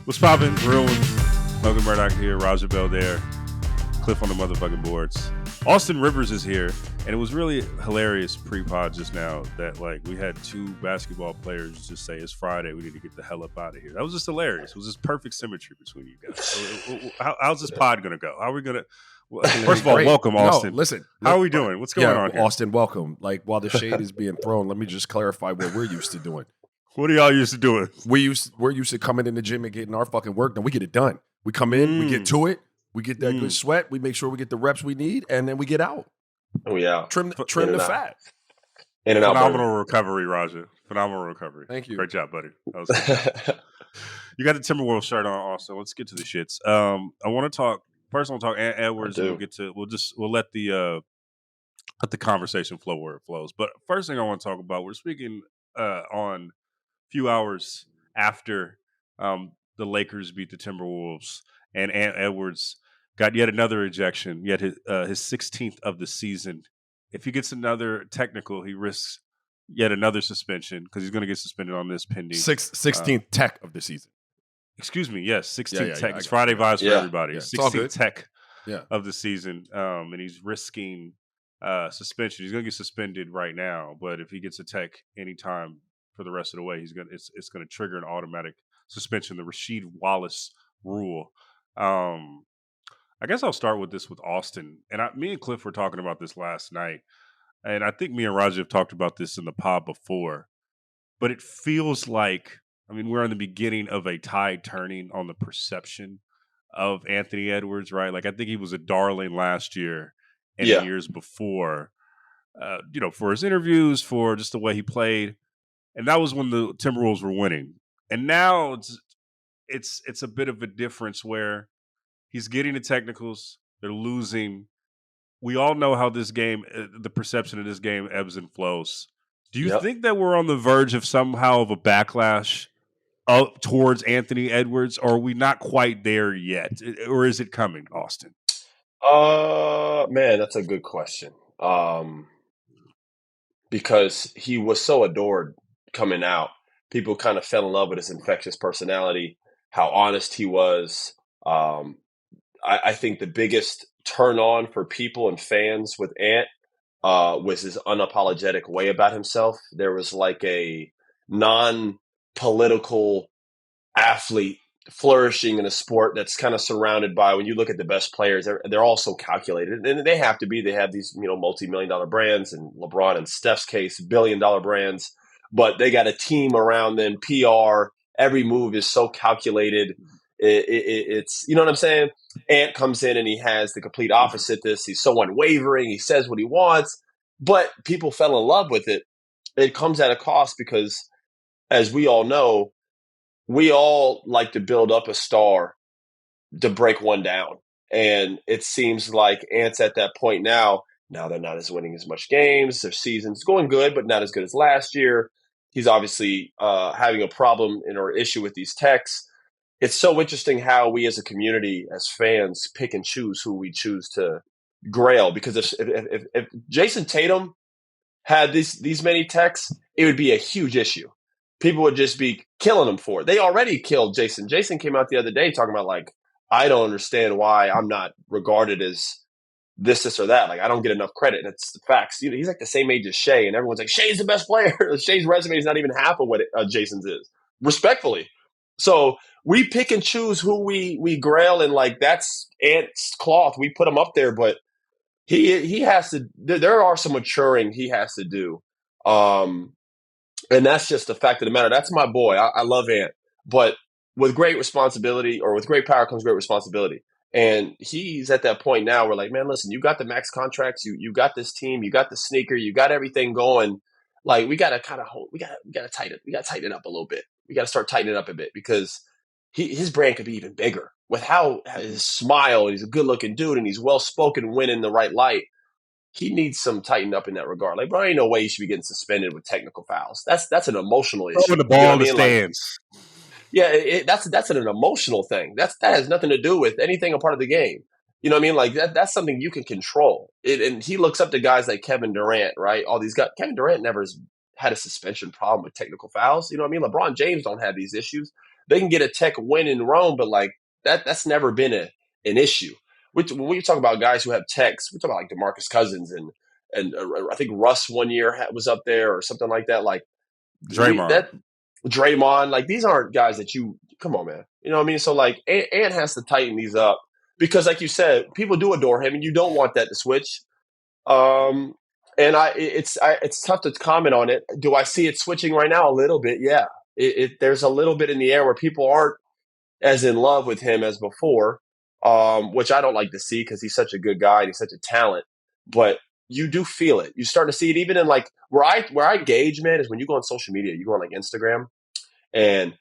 What's poppin'? Real one. Logan Murdock here. Raja Bell there. Cliff on the motherfucking boards. Austin Rivers is here. And it was really hilarious pre-pod just now that we had two basketball players just say it's Friday. We need to get the hell up out of here. That was just hilarious. It was just perfect symmetry between you guys. So, how's this pod going to go? How are we going to... First of all, welcome, Austin. No, listen. How are we doing? What's going on here? Austin, welcome. While the shade is being thrown, let me just clarify what we're used to doing. What are y'all used to doing? We're used to coming in the gym and getting our fucking work done. We get it done. We come in, we get to it, we get that good sweat, we make sure we get the reps we need, and then we get out. Oh yeah, trim the fat. In and out. Phenomenal recovery, Raja. Phenomenal recovery. Thank you. Great job, buddy. That was you got the Timberwolves shirt on. Also, let's get to the shits. I want to talk. First, I want to talk Edwards. And we'll let the conversation flow where it flows. But first thing I want to talk about, we're speaking on a few hours after the Lakers beat the Timberwolves, and Edwards got yet another ejection, yet his 16th of the season. If he gets another technical, he risks yet another suspension because he's going to get suspended on this pending 16th tech of the season. Excuse me, yes, 16th yeah, tech. It's Friday vibes for everybody. Yeah, 16th tech of the season, and he's risking suspension. He's going to get suspended right now, but if he gets a tech anytime for the rest of the way, it's going to trigger an automatic suspension, the Rasheed Wallace rule. I guess I'll start with this with Austin. And me and Cliff were talking about this last night. And I think me and Raja have talked about this in the pod before. But it feels like, we're in the beginning of a tide turning on the perception of Anthony Edwards, right? I think he was a darling last year and the years before, for his interviews, for just the way he played. And that was when the Timberwolves were winning. And now it's a bit of a difference where he's getting the technicals. They're losing. We all know how this game, the perception of this game ebbs and flows. Do you think that we're on the verge of somehow of a backlash towards Anthony Edwards, or are we not quite there yet? Or is it coming, Austin? Man, that's a good question. Because he was so adored coming out. People kind of fell in love with his infectious personality, how honest he was. I think the biggest turn on for people and fans with Ant was his unapologetic way about himself. There was a non-political athlete flourishing in a sport that's kind of surrounded by, when you look at the best players, they're all so calculated. And they have to be. They have these multi-million-dollar brands, and LeBron and Steph's case, billion-dollar brands. But they got a team around them, PR. Every move is so calculated. It's, you know what I'm saying? Ant comes in and he has the complete opposite this. He's so unwavering. He says what he wants, but people fell in love with it. It comes at a cost because, as we all know, we all like to build up a star to break one down. And it seems like Ant's at that point now. Now they're not winning as much games. Their season's going good, but not as good as last year. He's obviously having a problem or issue with these techs. It's so interesting how we as a community, as fans, pick and choose who we choose to grail. Because if Jason Tatum had these many techs, it would be a huge issue. People would just be killing him for it. They already killed Jason. Jason came out the other day talking about, I don't understand why I'm not regarded as this or that. I don't get enough credit. And it's the facts. He's the same age as Shea, and everyone's like, Shea's the best player. Shea's resume is not even half of what Jason's is, respectfully. So we pick and choose who we grail, and that's Ant's cloth. We put him up there, but he has to. There are some maturing he has to do, and that's just the fact of the matter. That's my boy. I love Ant, but with great responsibility, or with great power comes great responsibility. And he's at that point now where, man, listen, you got the max contracts, you got this team, you got the sneaker, you got everything going. We gotta kind of hold. We gotta tighten it up a little bit. We got to start tightening it up a bit, because his brand could be even bigger with how his smile, and he's a good looking dude, and he's well spoken when in the right light. He needs some tighten up in that regard. Bro, ain't no way you should be getting suspended with technical fouls. That's an emotional issue. Throwing the ball in the stands. That's an emotional thing. That has nothing to do with anything a part of the game. You know what I mean? That's something you can control. And he looks up to guys like Kevin Durant, right? All these guys. Kevin Durant never has had a suspension problem with technical fouls. You know what I mean? LeBron James don't have these issues. They can get a tech win in Rome, but like that's never been an issue. When we talk about guys who have techs, we talk about like DeMarcus Cousins and I think Russ one year was up there or something like that. Like Draymond, like these aren't guys that you come on, man. You know what I mean? So like Ant has to tighten these up because, like you said, people do adore him, and you don't want that to switch. And it's tough to comment on it. Do I see it switching right now? A little bit, yeah. There's a little bit in the air where people aren't as in love with him as before, which I don't like to see because he's such a good guy and he's such a talent. But you do feel it. You start to see it even in like where I gauge, man, is when you go on social media, you go on like Instagram, and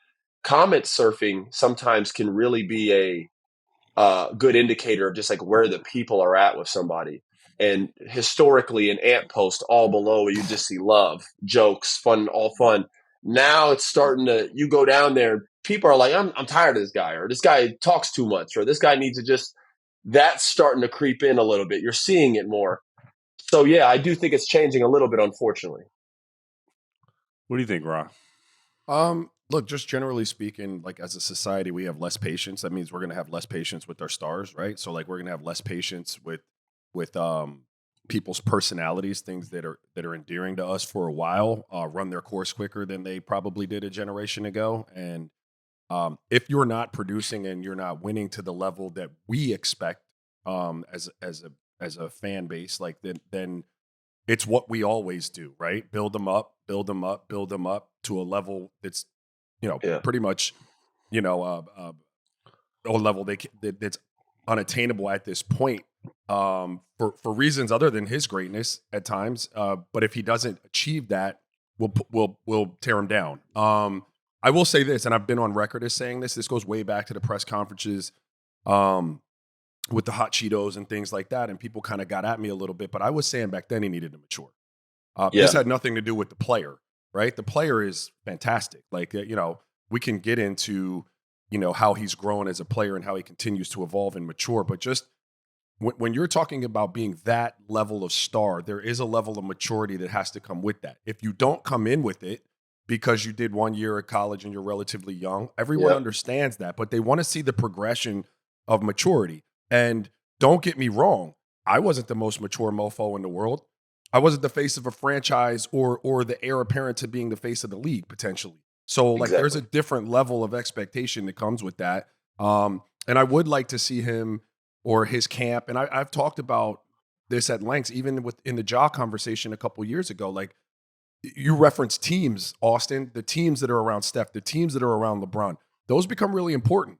comment surfing sometimes can really be a good indicator of just like where the people are at with somebody. And historically, an Ant post all below where you just see love, jokes, fun, all fun. Now it's starting to, you go down there, people are like, I'm tired of this guy, or this guy talks too much, or this guy needs to just, that's starting to creep in a little bit. You're seeing it more. So, yeah, I do think it's changing a little bit, unfortunately. What do you think, Ra? Look, just generally speaking, like as a society, we have less patience. That means we're going to have less patience with our stars, right? So like we're going to have less patience with people's personalities, things that are endearing to us for a while, run their course quicker than they probably did a generation ago. And if you're not producing and you're not winning to the level that we expect as a fan base, like then it's what we always do, right? Build them up to a level that's pretty much a level that's unattainable at this point. For reasons other than his greatness at times. But if he doesn't achieve that, we'll tear him down. I will say this, and I've been on record as saying this. This goes way back to the press conferences with the hot Cheetos and things like that. And people kind of got at me a little bit, but I was saying back then he needed to mature. This had nothing to do with the player, right? The player is fantastic. Like, we can get into, how he's grown as a player and how he continues to evolve and mature, but just when you're talking about being that level of star, there is a level of maturity that has to come with that. If you don't come in with it because you did 1 year at college and you're relatively young, everyone understands that, but they want to see the progression of maturity. And don't get me wrong, I wasn't the most mature mofo in the world. I wasn't the face of a franchise or the heir apparent to being the face of the league, potentially. So like there's a different level of expectation that comes with that. And I would like to see him or his camp. And I've talked about this at length, even in the jaw conversation a couple years ago. Like you reference teams, Austin, the teams that are around Steph, the teams that are around LeBron, those become really important.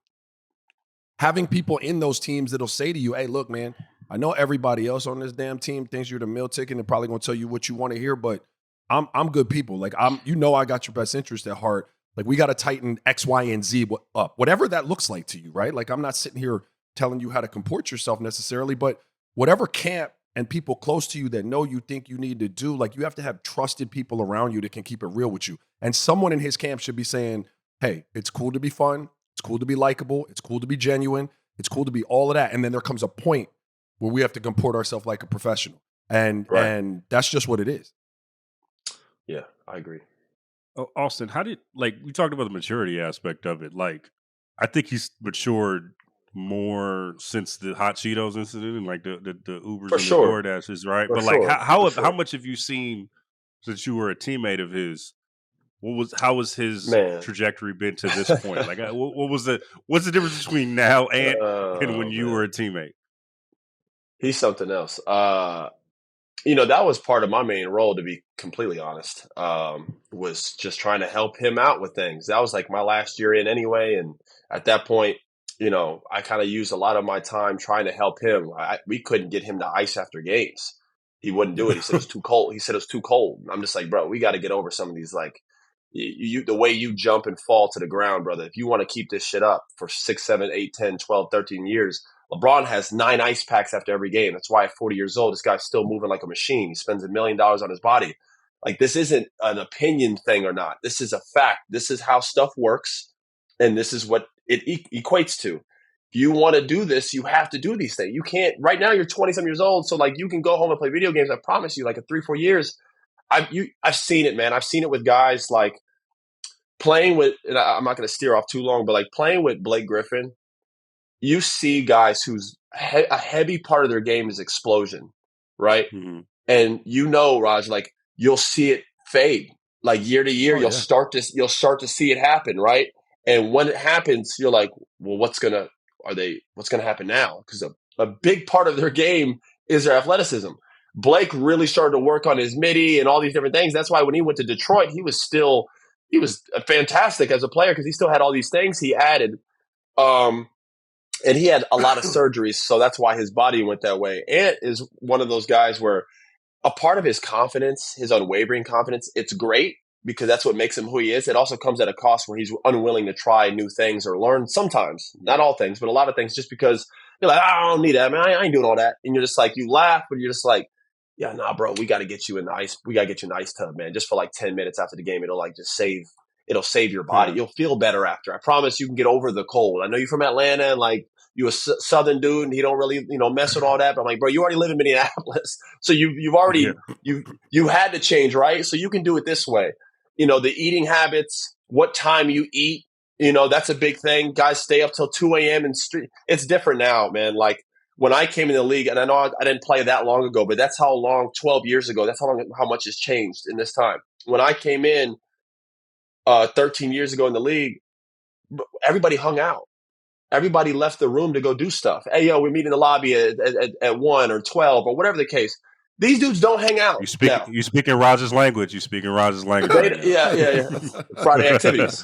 Having people in those teams that'll say to you, hey, look, man, I know everybody else on this damn team thinks you're the meal ticket and probably going to tell you what you want to hear, but I'm good people. Like I got your best interest at heart. Like we got to tighten X, Y, and Z up, whatever that looks like to you, right? Like I'm not sitting here telling you how to comport yourself necessarily, but whatever camp and people close to you that know you think you need to do, like you have to have trusted people around you that can keep it real with you. And someone in his camp should be saying, hey, it's cool to be fun. It's cool to be likable. It's cool to be genuine. It's cool to be all of that. And then there comes a point where we have to comport ourselves like a professional. And that's just what it is. Yeah, I agree. Oh, Austin, we talked about the maturity aspect of it. Like, I think he's matured more since the hot Cheetos incident and like the Ubers and the DoorDashes, right? But like, how much have you seen since you were a teammate of his? How was his trajectory been to this point? Like, what's the difference between now and when you were a teammate? He's something else. That was part of my main role, to be completely honest, was just trying to help him out with things. That was like my last year in anyway. And at that point, I kind of used a lot of my time trying to help him. We couldn't get him to ice after games. He wouldn't do it. He said it was too cold. I'm just like, bro, we got to get over some of these, like, the way you jump and fall to the ground, brother. If you want to keep this shit up for 6, 7, 8, 10, 12, 13 years, LeBron has 9 ice packs after every game. That's why at 40 years old, this guy's still moving like a machine. He spends $1 million on his body. Like, this isn't an opinion thing or not. This is a fact. This is how stuff works, and this is what it equates to. If you want to do this, you have to do these things. You can't – right now you're 20-some years old, so, like, you can go home and play video games. I promise you, like, in 3-4 years, I've seen it, man. I've seen it with guys like playing with, and I'm not going to steer off too long, but like playing with Blake Griffin, you see guys whose a heavy part of their game is explosion, right? Mm-hmm. And Raj, like you'll see it fade, like year to year. You'll start to see it happen, right? And when it happens, you're like, well, what's gonna happen now? Because a big part of their game is their athleticism. Blake really started to work on his midi and all these different things. That's why when he went to Detroit, he was fantastic as a player because he still had all these things he added. And he had a lot of surgeries, so that's why his body went that way. Ant is one of those guys where a part of his confidence, his unwavering confidence, it's great because that's what makes him who he is. It also comes at a cost where he's unwilling to try new things or learn sometimes, not all things, but a lot of things just because you're like, I don't need that, man. I ain't doing all that. And you're just like, you laugh, but you're just like, yeah, nah, bro, we got to get you in the ice. We got to get you in the ice tub, man. Just for like 10 minutes after the game, it'll save your body. Yeah. You'll feel better after. I promise you can get over the cold. I know you're from Atlanta and like you a Southern dude and he don't really, mess with all that. But I'm like, bro, you already live in Minneapolis. So you've already, you had to change, right? So you can do it this way. The eating habits, what time you eat, that's a big thing. Guys stay up till 2 a.m. and it's different now, man. Like when I came in the league, and I know I didn't play that long ago, but that's how long, 12 years ago, that's how much has changed in this time. When I came in, 13 years ago in the league, everybody hung out. Everybody left the room to go do stuff. Hey, yo, we meet in the lobby at 1 or 12 or whatever the case. These dudes don't hang out. You speak in Raja's language. Yeah. Friday activities.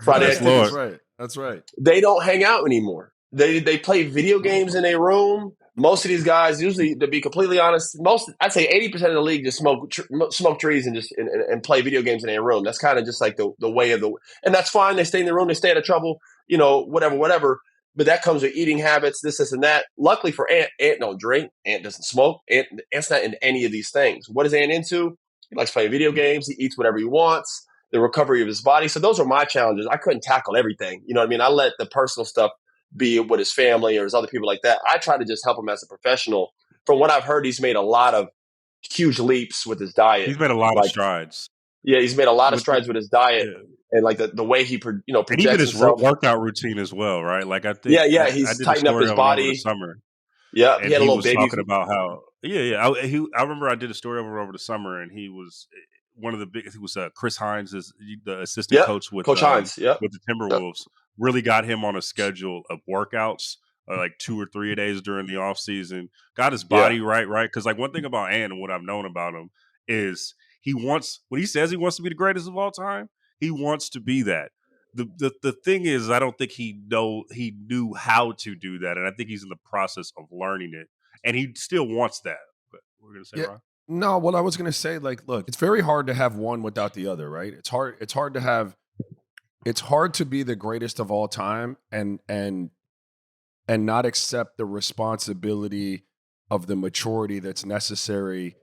That's right. They don't hang out anymore. They play video games in a room. Most of these guys, usually, to be completely honest, I'd say 80% of the league just smoke trees and just and play video games in a room. That's kind of just like the way of and that's fine. They stay in the room, they stay out of trouble, whatever. But that comes with eating habits, this, and that. Luckily for Ant don't drink. Ant doesn't smoke. Ant's not into any of these things. What is Ant into? He likes playing video games. He eats whatever he wants. The recovery of his body. So those are my challenges. I couldn't tackle everything. You know what I mean? I let the personal stuff be with his family or his other people like that. I try to just help him as a professional. From what I've heard, he's made a lot of huge leaps with his diet. He's made a lot of strides. Yeah, he's made a lot of strides with his diet and like the way he projects and even his himself. workout routine as well, right? Like I think, he's tightened up his body over the summer. Yeah, he had a little baby talking about how. I remember I did a story over the summer, and he was one of the biggest. He was Chris Hines, the assistant coach with Coach Hines, with the Timberwolves. Really got him on a schedule of workouts, like 2 or 3 days during the off season. Got his body right. Because like one thing about Ant and what I've known about him is when he says he wants to be the greatest of all time, he wants to be that. The thing is, I don't think he knew how to do that, and I think he's in the process of learning it, and he still wants that. But we're gonna say, Ron? No, what I was gonna say, like, look, it's very hard to have one without the other, right? It's hard to be the greatest of all time and not accept the responsibility of the maturity that's necessary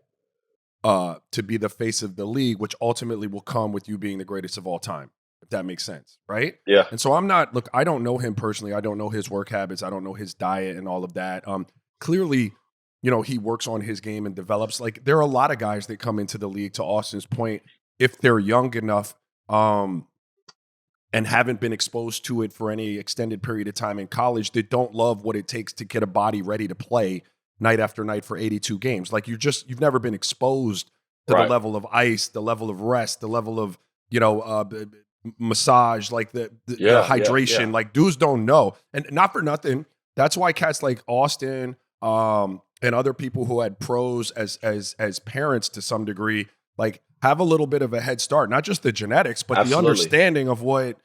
to be the face of the league, which ultimately will come with you being the greatest of all time, if that makes sense, right? Yeah. And so I don't know him personally. I don't know his work habits. I don't know his diet and all of that. Clearly, he works on his game and develops. Like, there are a lot of guys that come into the league, to Austin's point, if they're young enough and haven't been exposed to it for any extended period of time in college, that don't love what it takes to get a body ready to play night after night for 82 games. Like, you've never been exposed to the level of ice, the level of rest, the level of, massage, like the hydration. Like, dudes don't know. And not for nothing, that's why cats like Austin and other people who had pros as parents to some degree, like, have a little bit of a head start. Not just the genetics, but the understanding of what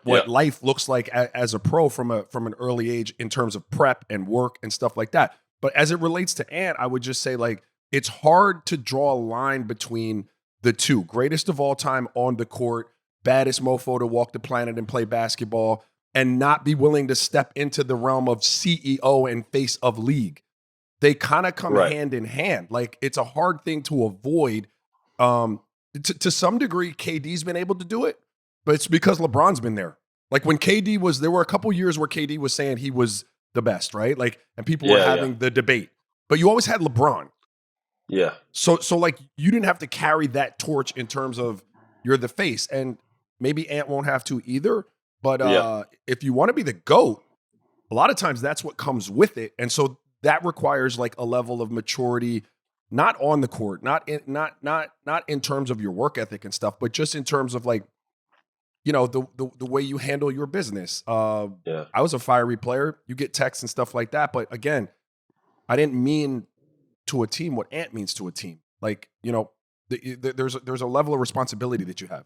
life looks like as a pro from an early age in terms of prep and work and stuff like that. But as it relates to Ant, I would just say, like, it's hard to draw a line between the two. Greatest of all time on the court, baddest mofo to walk the planet and play basketball, and not be willing to step into the realm of CEO and face of league. They kind of come hand in hand. Like, it's a hard thing to avoid. To some degree, KD's been able to do it, but it's because LeBron's been there. Like, when there were a couple years where KD was saying he was the best, right? Like, and people were having the debate, but you always had LeBron. Yeah. So like you didn't have to carry that torch in terms of you're the face, and maybe Ant won't have to either. But if you want to be the GOAT, a lot of times that's what comes with it, and so that requires like a level of maturity, not on the court, not in terms of your work ethic and stuff, but just in terms of like, you know, the way you handle your business. I was a fiery player. You get texts and stuff like that, but again, I didn't mean to a team what Ant means to a team. Like, you know, there's a level of responsibility that you have.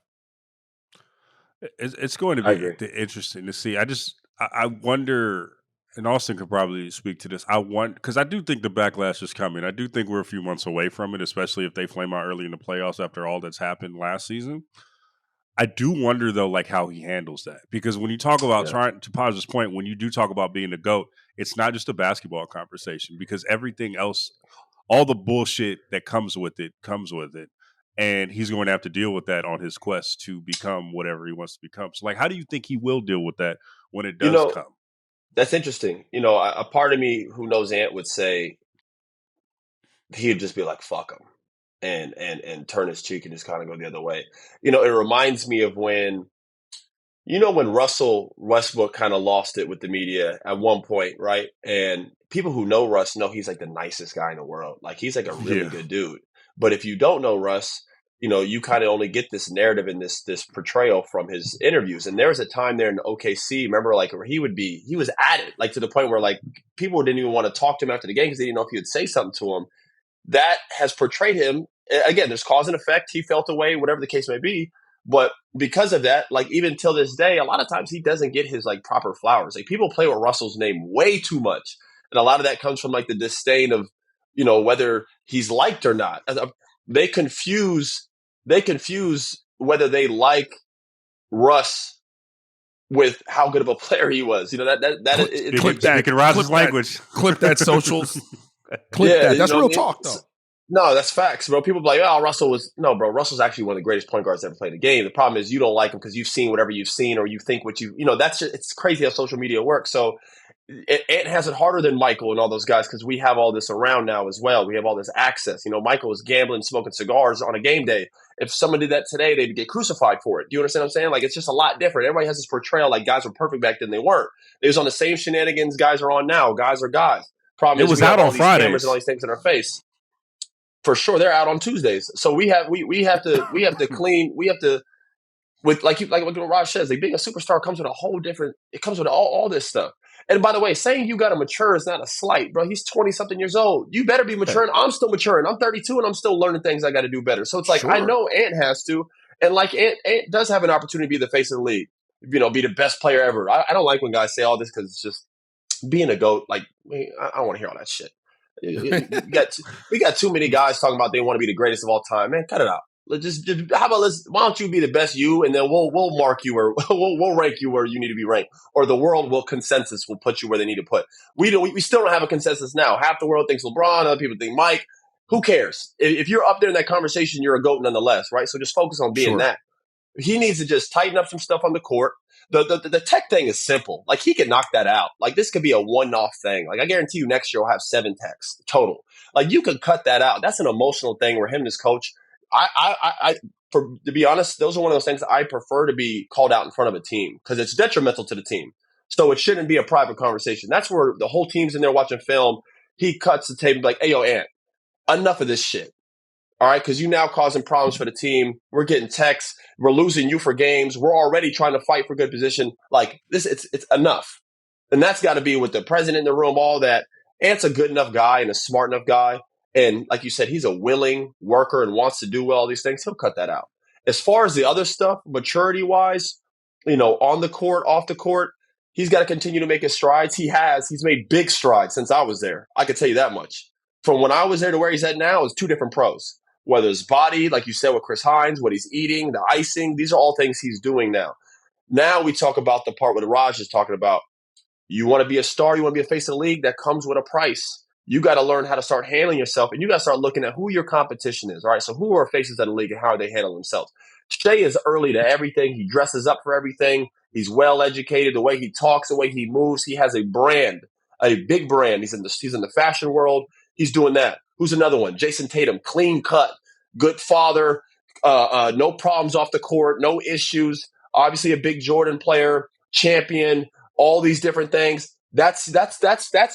It's going to be interesting to see. I wonder, and Austin could probably speak to this. Because I do think the backlash is coming. I do think we're a few months away from it, especially if they flame out early in the playoffs after all that's happened last season. I do wonder though, like how he handles that, because when you talk about trying to Paj's point, when you do talk about being a GOAT, it's not just a basketball conversation, because everything else, all the bullshit that comes with it, and he's going to have to deal with that on his quest to become whatever he wants to become. So, like, how do you think he will deal with that when it does come? That's interesting. You know, a part of me who knows Ant would say he'd just be like, "Fuck him." And turn his cheek and just kind of go the other way. You know, it reminds me of when Russell Westbrook kind of lost it with the media at one point, right? And people who know Russ know he's like the nicest guy in the world. Like, he's like a really good dude. But if you don't know Russ, you know, you kind of only get this narrative and this portrayal from his interviews. And there was a time there in OKC, remember, like, where he was at it, like, to the point where, like, people didn't even want to talk to him after the game because they didn't know if he would say something to him. That has portrayed him. Again, there's cause and effect. He felt away, whatever the case may be. But because of that, like, even till this day, a lot of times he doesn't get his like proper flowers. Like, people play with Russell's name way too much. And a lot of that comes from like the disdain of, you know, whether he's liked or not. They confuse whether they like Russ with how good of a player he was. You know, clip that socials. Clip that. That's real talk, though. No, that's facts, bro. People be like, "Oh, Russell's actually one of the greatest point guards ever played the game." The problem is you don't like him because you've seen whatever you've seen, or you think what you know. It's crazy how social media works. So it has it harder than Michael and all those guys because we have all this around now as well. We have all this access. You know, Michael was gambling, smoking cigars on a game day. If someone did that today, they'd get crucified for it. Do you understand what I'm saying? Like, it's just a lot different. Everybody has this portrayal like guys were perfect back then. They weren't. They was on the same shenanigans guys are on now. Guys are guys. Problem is, it was out on Fridays. Cameras and all these things in our face. For sure, they're out on Tuesdays. So we have to clean. We have to, with like what Raj says, like, being a superstar comes with a whole different. It comes with all this stuff. And by the way, saying you got to mature is not a slight, bro. He's 20-something years old. You better be maturing. I'm still maturing. I'm 32 and I'm still learning things I got to do better. So it's like, I know Ant has to, and like Ant does have an opportunity to be the face of the league. You know, be the best player ever. I don't like when guys say all this because it's just being a GOAT. Like, I don't want to hear all that shit. We got too many guys talking about they want to be the greatest of all time. Man, cut it out. Why don't you be the best you, and then we'll mark you, or we'll rank you where you need to be ranked, or the world will put you where they need to put. We still don't have a consensus now. Half the world thinks LeBron, other people think Mike. Who cares? If you're up there in that conversation, you're a GOAT nonetheless, right? So just focus on being that. He needs to just tighten up some stuff on the court. The tech thing is simple. Like, he could knock that out. Like, this could be a one-off thing. Like, I guarantee you next year we'll have 7 techs total. Like, you could cut that out. That's an emotional thing where him and his coach, to be honest, those are one of those things that I prefer to be called out in front of a team because it's detrimental to the team. So it shouldn't be a private conversation. That's where the whole team's in there watching film. He cuts the tape and be like, "Hey, yo, Ant, enough of this shit. All right, because you now causing problems for the team. We're getting texts. We're losing you for games. We're already trying to fight for good position. Like, this, it's enough." And that's got to be with the president in the room, all that. Ant's a good enough guy and a smart enough guy. And like you said, he's a willing worker and wants to do all these things. He'll cut that out. As far as the other stuff, maturity-wise, you know, on the court, off the court, he's got to continue to make his strides. He's made big strides since I was there. I can tell you that much. From when I was there to where he's at now is 2 different pros. Whether it's body, like you said with Chris Hines, what he's eating, the icing, these are all things he's doing now. Now we talk about the part where Raj is talking about. You want to be a star, you want to be a face of the league, that comes with a price. You got to learn how to start handling yourself, and you got to start looking at who your competition is. All right, so who are faces of the league and how are they handling themselves? Shea is early to everything. He dresses up for everything. He's well educated. The way he talks, the way he moves, he has a brand, a big brand. He's in the fashion world. He's doing that. Who's another one? Jason Tatum, clean cut, good father, no problems off the court, no issues. Obviously, a big Jordan player, champion, all these different things. That's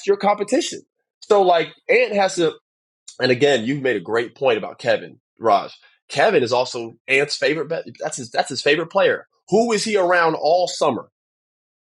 your competition. So like Ant has to, and again, you made a great point about Kevin, Raj. Kevin is also Ant's favorite. That's his favorite player. Who is he around all summer?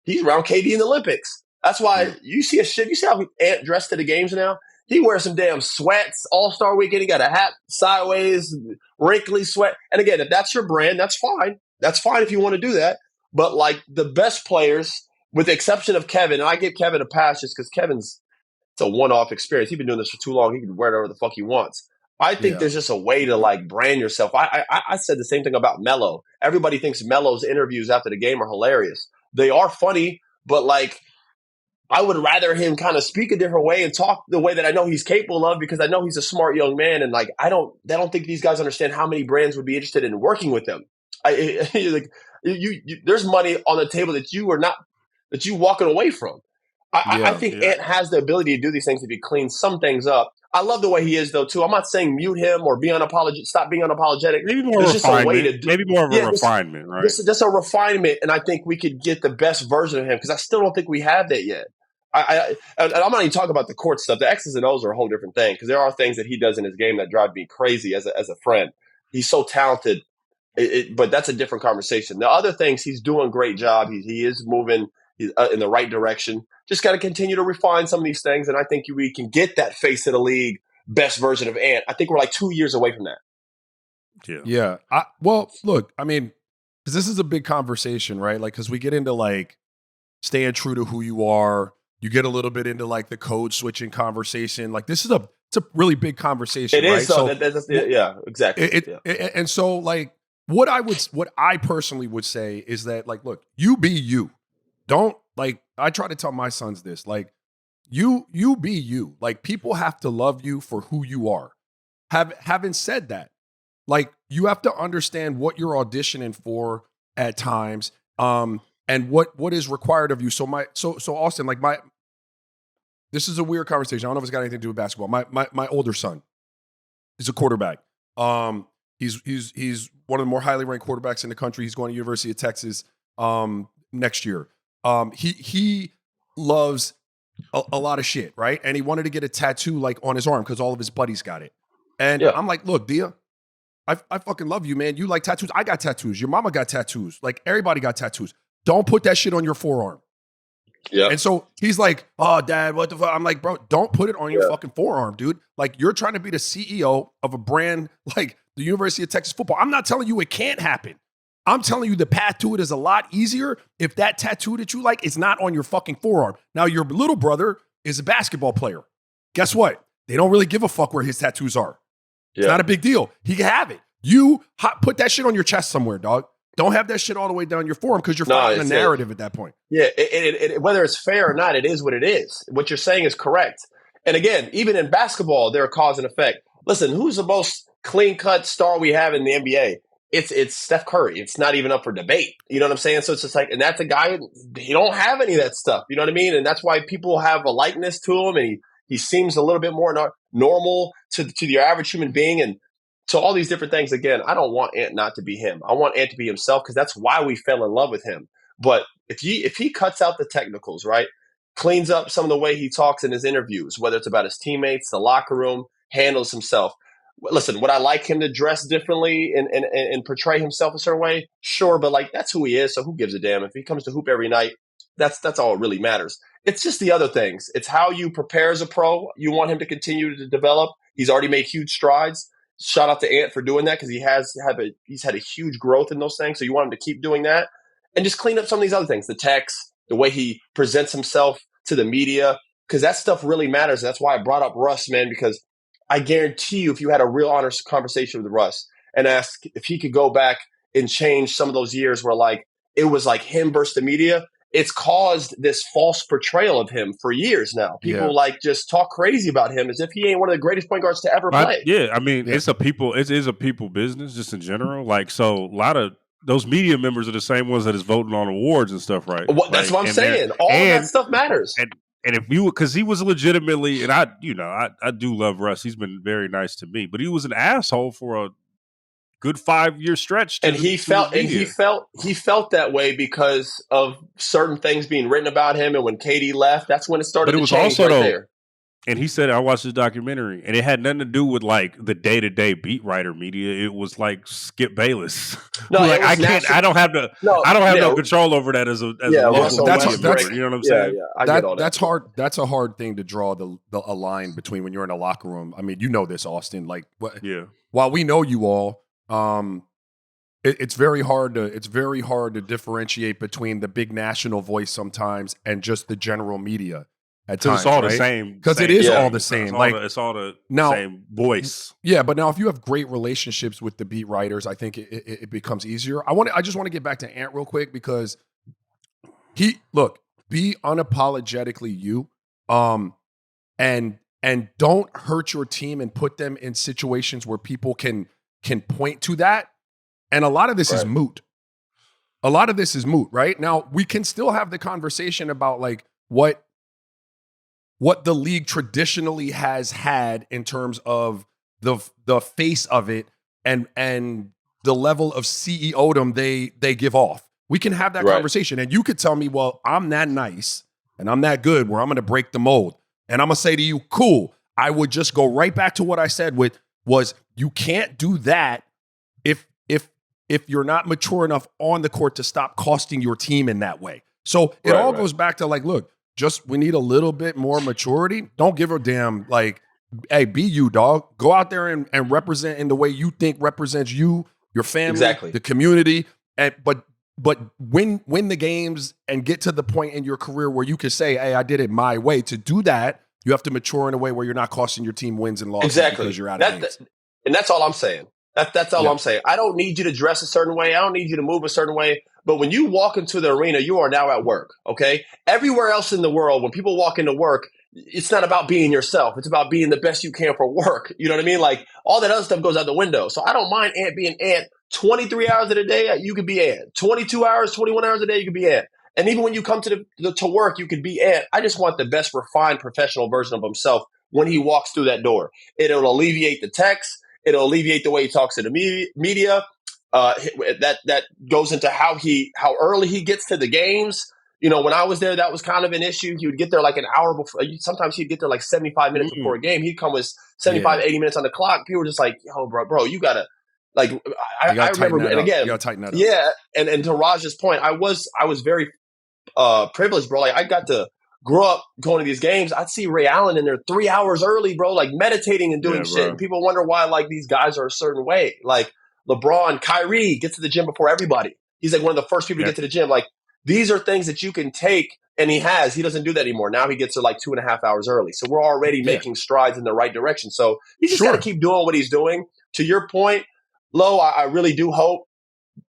He's around KD in the Olympics. That's why you see You see how Ant dressed to the games now? He wears some damn sweats All-Star weekend. He got a hat sideways, wrinkly sweat. And again, if that's your brand, that's fine. That's fine if you want to do that. But like the best players, with the exception of Kevin, and I give Kevin a pass just because it's a one-off experience. He's been doing this for too long. He can wear whatever the fuck he wants. I think there's just a way to like brand yourself. I said the same thing about Melo. Everybody thinks Melo's interviews after the game are hilarious. They are funny, but like I would rather him kind of speak a different way and talk the way that I know he's capable of, because I know he's a smart young man. And like, I don't think these guys understand how many brands would be interested in working with them. There's money on the table that you walking away from. I think Ant has the ability to do these things if he cleans some things up. I love the way he is, though, too. I'm not saying mute him or stop being unapologetic. Maybe more refinement. Maybe more of a refinement, right? Just a refinement, and I think we could get the best version of him, because I still don't think we have that yet. And I'm not even talking about the court stuff. The X's and O's are a whole different thing, because there are things that he does in his game that drive me crazy as a friend. He's so talented, but that's a different conversation. The other things, he's doing a great job. He is moving in the right direction. Just got to continue to refine some of these things, and I think we can get that face of the league best version of Ant. I think we're like 2 years away from that. Yeah. Well, look, I mean, because this is a big conversation, right? Like, because we get into like staying true to who you are. You get a little bit into like the code switching conversation. Like, it's a really big conversation. It is, right? Yeah, exactly. And so, like, what I personally would say is that, like, look, you be you. Don't, like, I try to tell my sons this, like, you be you. Like, people have to love you for who you are. Having said that, like, you have to understand what you're auditioning for at times, and what is required of you. So Austin, like, this is a weird conversation. I don't know if it's got anything to do with basketball. My older son is a quarterback. He's one of the more highly ranked quarterbacks in the country. He's going to University of Texas next year. He loves a lot of shit, right? And he wanted to get a tattoo like on his arm because all of his buddies got it. And I'm like, look, Dia, I fucking love you, man. You like tattoos. I got tattoos. Your mama got tattoos. Like, everybody got tattoos. Don't put that shit on your forearm. Yeah. And so he's like, oh, Dad, what the fuck? I'm like, bro, don't put it on your fucking forearm, dude. Like, you're trying to be the CEO of a brand like the University of Texas football. I'm not telling you it can't happen. I'm telling you the path to it is a lot easier if that tattoo that you like is not on your fucking forearm. Now, your little brother is a basketball player. Guess what? They don't really give a fuck where his tattoos are. Yeah. It's not a big deal. He can have it. You put that shit on your chest somewhere, dog. Don't have that shit all the way down your forearm, because you're fighting a narrative at that point. Yeah, whether it's fair or not, it is what it is. What you're saying is correct. And again, even in basketball, there are cause and effect. Listen, who's the most clean-cut star we have in the NBA? It's Steph Curry. It's not even up for debate. You know what I'm saying? So it's just like, and that's a guy, he don't have any of that stuff. You know what I mean? And that's why people have a likeness to him, and he seems a little bit more normal to your average human being. And so all these different things, again, I don't want Ant not to be him. I want Ant to be himself, because that's why we fell in love with him. But if he cuts out the technicals, right, cleans up some of the way he talks in his interviews, whether it's about his teammates, the locker room, handles himself. Listen, would I like him to dress differently and portray himself a certain way? Sure, but like, that's who he is, so who gives a damn? If he comes to hoop every night, that's all that really matters. It's just the other things. It's how you prepare as a pro. You want him to continue to develop. He's already made huge strides. Shout out to Ant for doing that, because he's had a huge growth in those things. So you want him to keep doing that, and just clean up some of these other things, the text, the way he presents himself to the media, because that stuff really matters. That's why I brought up Russ, man, because I guarantee you, if you had a real honest conversation with Russ and asked if he could go back and change some of those years where like it was like him versus the media, it's caused this false portrayal of him for years now. People like just talk crazy about him as if he ain't one of the greatest point guards to ever play. I mean, it is a people business just in general. Like, so a lot of those media members are the same ones that is voting on awards and stuff, right? That's what I'm saying. All of that stuff matters. And if you, because he was legitimately, and I do love Russ. He's been very nice to me, but he was an asshole for a good 5-year stretch to And the media. he felt that way because of certain things being written about him. And when KD left, that's when it started to change right there. And he said, I watched this documentary, and it had nothing to do with like the day-to-day beat writer media. It was like Skip Bayless. No, like I don't have no control over that as a local media member. You know what I'm saying? Yeah, I get all that. That's hard. That's a hard thing to draw a line between when you're in a locker room. I mean, you know this, Austin. Like, while we know you all, it's very hard to differentiate between the big national voice sometimes and just the general media. At times, it's all right? the same. Because it is all the same. It's all the same voice. Yeah, but now if you have great relationships with the beat writers, I think it becomes easier. I just want to get back to Ant real quick because be unapologetically you, and don't hurt your team and put them in situations where people can point to that. And a lot of this is moot. A lot of this is moot, right? Now we can still have the conversation about like what the league traditionally has had in terms of the face of it and the level of CEO-dom they give off. We can have that conversation. And you could tell me, well, I'm that nice and I'm that good where I'm going to break the mold. And I'm going to say to you, cool. I would just go right back to what I said was you can't do that if you're not mature enough on the court to stop costing your team in that way. So it all goes back to like, look, we need a little bit more maturity. Don't give a damn. Like, hey, be you, dog. Go out there and represent in the way you think represents you, your family, the community. But win the games and get to the point in your career where you can say, hey, I did it my way. To do that, you have to mature in a way where you're not costing your team wins and losses because you're out of games. And that's all I'm saying. That's all I'm saying. I don't need you to dress a certain way. I don't need you to move a certain way. But when you walk into the arena, you are now at work, okay? Everywhere else in the world, when people walk into work, it's not about being yourself. It's about being the best you can for work. You know what I mean? Like, all that other stuff goes out the window. So I don't mind Ant being Ant 23 hours of the day, you could be Ant. 22 hours, 21 hours a day, you could be Ant. And even when you come to work, you could be Ant. I just want the best refined professional version of himself when he walks through that door. It'll alleviate the text. It'll alleviate the way he talks to the media. That goes into how early he gets to the games. You know, when I was there, that was kind of an issue. He would get there like an hour before. Sometimes he'd get there like 75 minutes before a game. He'd come with 75, 80 minutes on the clock. People were just like, yo, bro, you got to, like, I remember, and again, you got to tighten that up. Yeah. And to Raj's point, I was very privileged, bro. Like, I got to grow up going to these games. I'd see Ray Allen in there 3 hours early, bro, like meditating and doing shit. And people wonder why, like, these guys are a certain way. Like, LeBron, Kyrie gets to the gym before everybody. He's like one of the first people to get to the gym. Like, these are things that you can take, and he doesn't do that anymore. Now he gets there like 2.5 hours early. So we're already making strides in the right direction. So he's just got to keep doing what he's doing. To your point, Lo, I really do hope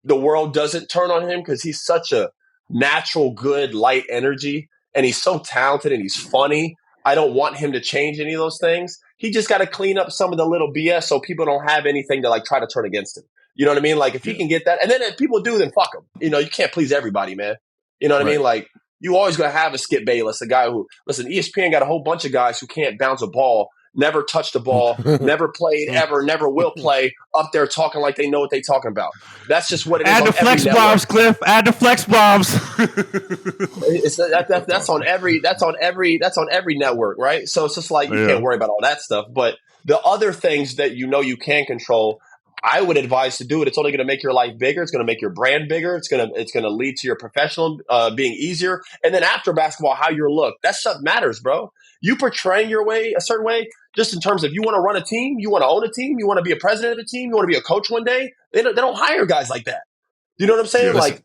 the world doesn't turn on him because he's such a natural, good, light energy, and he's so talented and he's funny. I don't want him to change any of those things. He just got to clean up some of the little BS so people don't have anything to like try to turn against him. You know what I mean? Like, if he can get that, and then if people do, then fuck him. You know, you can't please everybody, man. You know what I mean? Like, you always going to have a Skip Bayless, a guy who, listen, ESPN got a whole bunch of guys who can't bounce a ball, never touched the ball, never played ever, never will play, up there talking like they know what they talking about. That's just what it is. Add the flex bombs, Cliff. Add the flex bombs. That's on every network, right? So it's just like you can't worry about all that stuff. But the other things that you know you can control, I would advise to do it. It's only going to make your life bigger. It's going to make your brand bigger. It's going to lead to your professional being easier. And then after basketball, how you look. That stuff matters, bro. You portraying your way a certain way, just in terms of you want to run a team, you want to own a team, you want to be a president of a team, you want to be a coach one day. They don't hire guys like that. You know what I'm saying? Listen,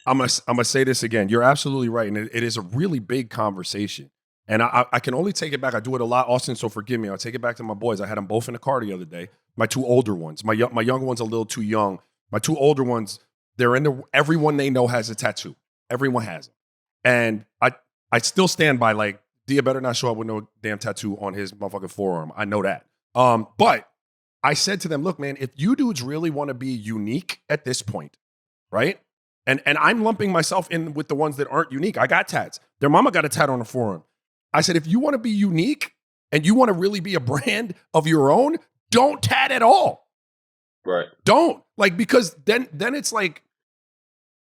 I'm gonna say this again. You're absolutely right, and it is a really big conversation. And I can only take it back. I do it a lot, Austin, so forgive me. I'll take it back to my boys. I had them both in the car the other day. My two older ones. My younger one's a little too young. My two older ones, everyone they know has a tattoo. Everyone has it. And I still stand by, like, Dia better not show up with no damn tattoo on his motherfucking forearm. I know that. But I said to them, look, man, if you dudes really want to be unique at this point, right? And I'm lumping myself in with the ones that aren't unique. I got tats. Their mama got a tat on the forearm. I said, if you want to be unique and you want to really be a brand of your own, don't tat at all. Right. Don't. Like, because then it's like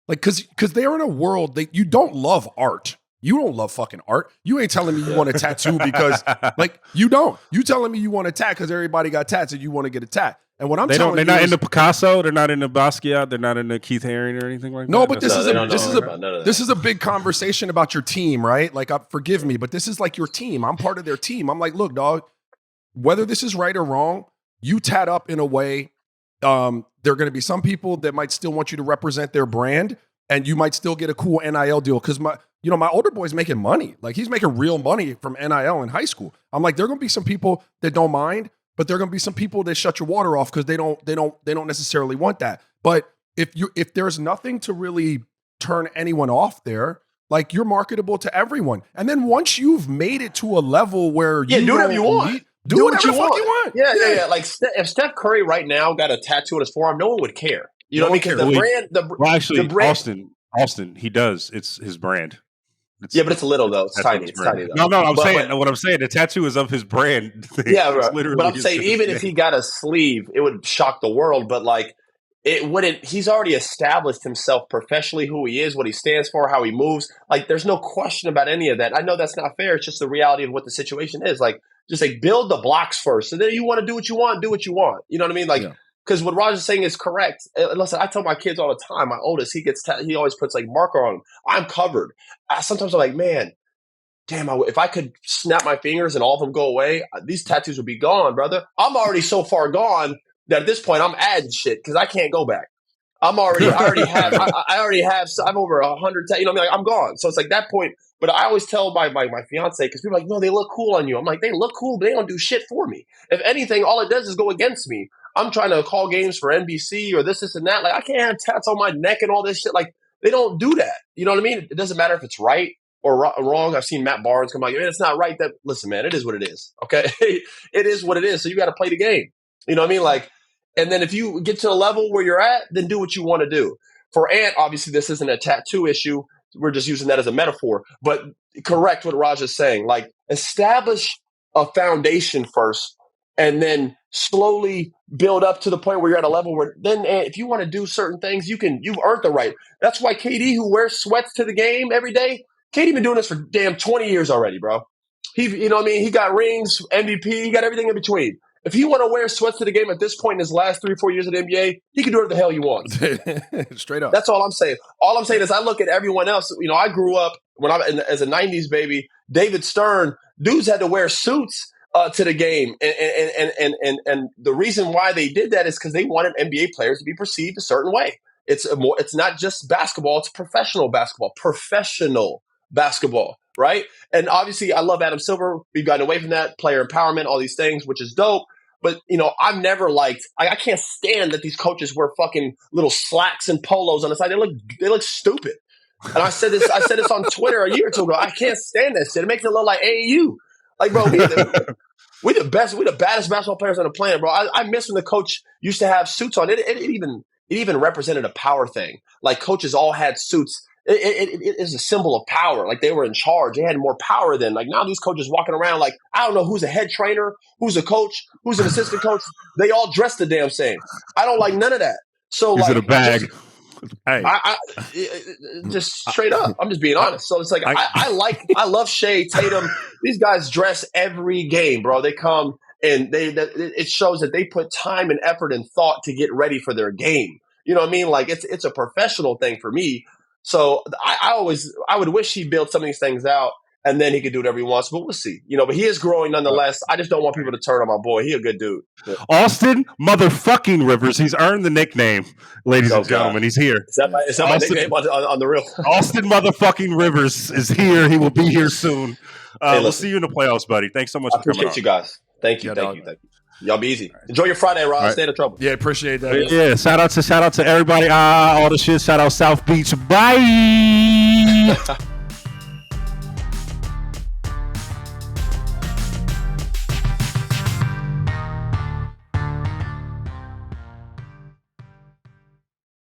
because they're in a world that you don't love art. You don't love fucking art. You ain't telling me you want a tattoo because, like, you don't. You telling me you want a tat because everybody got tats and you want to get a tat. And what I'm telling you, they're not into Picasso. They're not into Basquiat. They're not into Keith Haring or anything like that. No, but this is a big conversation about your team, right? Like, forgive me, but this is like your team. I'm part of their team. I'm like, look, dog, whether this is right or wrong, you tat up in a way. There are going to be some people that might still want you to represent their brand, and you might still get a cool NIL deal because my older boy's making money. Like, he's making real money from NIL in high school. I'm like, there are going to be some people that don't mind, but there are going to be some people that shut your water off because they don't necessarily want that. But if there's nothing to really turn anyone off there, like, you're marketable to everyone. And then once you've made it to a level where you do whatever you want. Do whatever the fuck you want. Yeah. Like, if Steph Curry right now got a tattoo on his forearm, no one would care. You know what I mean? Because the brand, Austin, he does. It's his brand. But it's little though. It's tiny. It's tiny though. No. What I'm saying, the tattoo is of his brand. Yeah, right. But I'm saying, even if he got a sleeve, it would shock the world. But like, it wouldn't. He's already established himself professionally, who he is, what he stands for, how he moves. Like, there's no question about any of that. I know that's not fair. It's just the reality of what the situation is. Like, just like, build the blocks first, and then you want to do what you want. Do what you want. You know what I mean? Like. Yeah. Because what Raja's saying is correct. Listen, I tell my kids all the time. My oldest, he always puts like marker on him. I'm covered. Sometimes I'm like, man, damn, if I could snap my fingers and all of them go away, these tattoos would be gone, brother. I'm already so far gone that at this point I'm adding shit because I can't go back. I already have I'm over 100. You know what I mean? Like, I'm gone. So it's like that point. But I always tell my fiance, because people are like, no, they look cool on you. I'm like, they look cool, but they don't do shit for me. If anything, all it does is go against me. I'm trying to call games for NBC or this and that. Like, I can't have tats on my neck and all this shit. Like, they don't do that. You know what I mean? It doesn't matter if it's right or wrong. I've seen Matt Barnes come out, man, it's not right. Listen, man, it is what it is. Okay, it is what it is. So you got to play the game. You know what I mean? Like, and then if you get to the level where you're at, then do what you want to do. For Ant, obviously, this isn't a tattoo issue. We're just using that as a metaphor. But correct what Raja's saying. Like, establish a foundation first, and then slowly build up to the point where you're at a level where then if you want to do certain things, you've earned the right. That's why KD, who wears sweats to the game every day, KD been doing this for damn 20 years already, bro. You know what I mean? He got rings, MVP, he got everything in between. If he want to wear sweats to the game at this point in his last 3-4 years of the NBA, he can do whatever the hell he wants. Straight up. That's all I'm saying. All I'm saying is I look at everyone else. You know, I grew up as a 90s baby. David Stern, dudes had to wear suits to the game, and the reason why they did that is because they wanted NBA players to be perceived a certain way. It's not just basketball; it's professional basketball, right? And obviously, I love Adam Silver. We've gotten away from that, player empowerment, all these things, which is dope. But you know, I've never liked. I can't stand that these coaches wear fucking little slacks and polos on the side. They look stupid. And I said this on Twitter a year or two ago. I can't stand that shit. It makes it look like AAU. Like, bro, we the baddest basketball players on the planet, bro. I miss when the coach used to have suits on. It even represented a power thing. Like, coaches all had suits. It is a symbol of power. Like, they were in charge. They had more power than, like, now these coaches walking around like, I don't know who's a head trainer, who's a coach, who's an assistant coach. They all dress the damn same. I don't like none of that. So, is like, it a bag? Hey. I just straight up. I'm just being honest. So it's like I love Shea, Tatum. These guys dress every game, bro. They come and it shows that they put time and effort and thought to get ready for their game. You know what I mean? Like, it's a professional thing for me. So I would wish he built some of these things out, and then he could do whatever he wants. But we'll see. You know, but he is growing nonetheless. I just don't want people to turn on my boy. He a good dude. Austin motherfucking Rivers. He's earned the nickname, ladies and gentlemen. He's here. Is that my nickname on the real? Austin motherfucking Rivers is here. He will be here soon. We'll see you in the playoffs, buddy. Thanks so much for coming on. I appreciate you guys. Thank you. Thank you. Y'all be easy. Right. Enjoy your Friday, Rob. Right. Stay out of trouble. Yeah, appreciate that. Yeah, shout out to everybody. All the shit. Shout out South Beach. Bye.